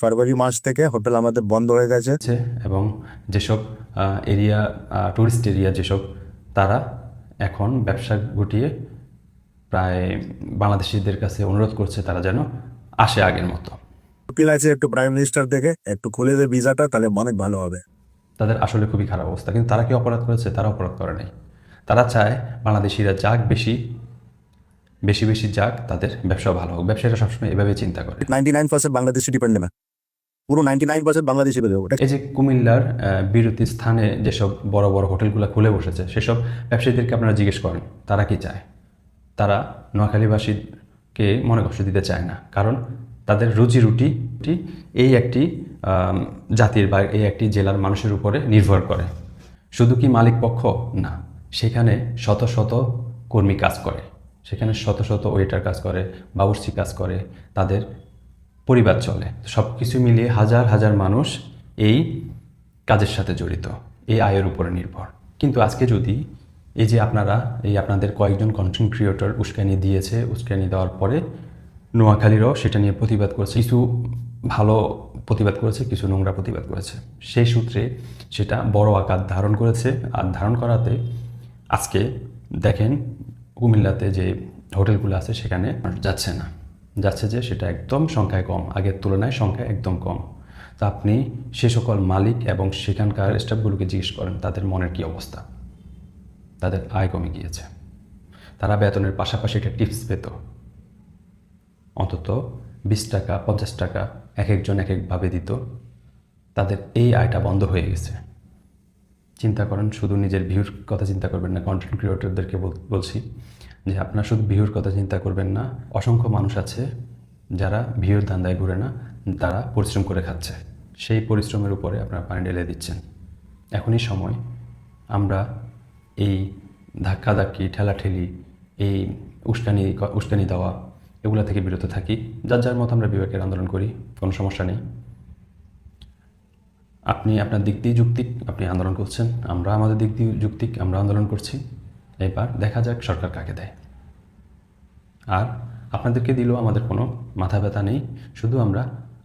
ফেব্রুয়ারি মাস থেকে হোটেল আমাদের বন্ধ হয়ে গেছে। এবং যেসব এরিয়া টুরিস্ট এরিয়া যেসব তারা এখন ব্যবসা গুটিয়ে প্রায় বাংলাদেশিদের কাছে অনুরোধ করছে তারা যেন আসে আগের মতো। আপিল আছে একটু প্রাইম মিনিস্টার থেকে একটু খুলে দেয় ভিসাটা, তাহলে অনেক ভালো হবে। তাদের আসলে খুবই খারাপ অবস্থা, কিন্তু তারা কি অপরাধ করেছে? তারা অপরাধ করে নাই। তারা চায় বাংলাদেশিরা যাক, বেশি বেশি বেশি যাক, তাদের ব্যবসা ভালো হোক। ব্যবসায়ীরা সবসময় এভাবে চিন্তা করে। 99% বাংলাদেশি ডিপেন্ড না, পুরো 99% বাংলাদেশি বেরোবে ওটা। এই যে কুমিল্লার বিরতি স্থানে যেসব বড় বড় হোটেলগুলো খুলে বসেছে, সেসব ব্যবসায়ীদেরকে আপনারা জিজ্ঞেস করেন তারা কি চায়। তারা নোয়াখালীবাসীকে মনে কষ্ট দিতে চায় না, কারণ তাদের রুজি রুটি এই একটি জাতির বা এই একটি জেলার মানুষের উপরে নির্ভর করে। শুধু কি মালিক পক্ষ না, সেখানে শত শত কর্মী কাজ করে, সেখানে শত শত ওয়েটার কাজ করে, বাবুর্চি কাজ করে, তাদের পরিবার চলে। সব কিছু মিলিয়ে হাজার হাজার মানুষ এই কাজের সাথে জড়িত, এই আয়ের উপরে নির্ভর। কিন্তু আজকে যদি এই যে আপনাদের কয়েকজন কন্টেন্ট ক্রিয়েটর উস্কানি দিয়েছে, উস্কানি দেওয়ার পরে নোয়াখালীরও সেটা নিয়ে প্রতিবাদ করেছে, কিছু ভালো প্রতিবাদ করেছে, কিছু নোংরা প্রতিবাদ করেছে, সেই সূত্রে সেটা বড় আকার ধারণ করেছে। আর ধারণ করাতে আজকে দেখেন কুমিল্লাতে যে হোটেলগুলো আছে সেখানে যাচ্ছে যে সেটা একদম সংখ্যায় কম, আগের তুলনায় সংখ্যা একদম কম। তা আপনি সে সকল মালিক এবং সেখানকার স্টাফগুলোকে জিজ্ঞেস করেন তাদের মনের কী অবস্থা। তাদের আয় কমে গিয়েছে, তারা বেতনের পাশাপাশি একটা টিপস পেত, অন্তত 20 টাকা 50 টাকা এক একজন এক একভাবে দিত। তাদের এই আয়টা বন্ধ হয়ে গেছে। চিন্তা করেন, শুধু নিজের ভিউর কথা চিন্তা করবেন না। কন্টেন্ট ক্রিয়েটরদেরকে বলছি যে আপনারা শুধু ভিউর কথা চিন্তা করবেন না। অসংখ্য মানুষ আছে যারা ভিউর ধান্দায় ঘুরে না, তারা পরিশ্রম করে খাচ্ছে। সেই পরিশ্রমের উপরে আপনারা পানি ঢেলে দিচ্ছেন। এখনই সময় আমরা এই ধাক্কাধাক্কি, ঠেলাঠেলি, এই উস্কানি দেওয়া, এগুলো থেকে বিরত থাকি। যার যার মতো আমরা বিবেকের আন্দোলন করি, কোনো সমস্যা নেই। আপনি আপনার দিক দিয়ে যুক্তিক, আপনি আন্দোলন করছেন, আমরা আমাদের দিক দিয়ে যুক্তিক, আমরা আন্দোলন করছি। এবার দেখা যাক সরকার কাকে দেয়। আর আপনাদেরকে দিলেও আমাদের কোনো মাথা ব্যথা নেই। শুধু আমরা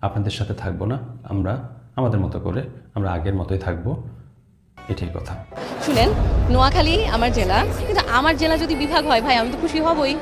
আপনাদের সাথে থাকবো না, আমরা আমাদের মতো করে আমরা আগের মতোই থাকবো, এটাই কথা। শুনেন, নোয়াখালী আমার জেলা, কিন্তু আমার জেলা যদি বিভাগ হয় ভাই আমি তো খুশি হবই।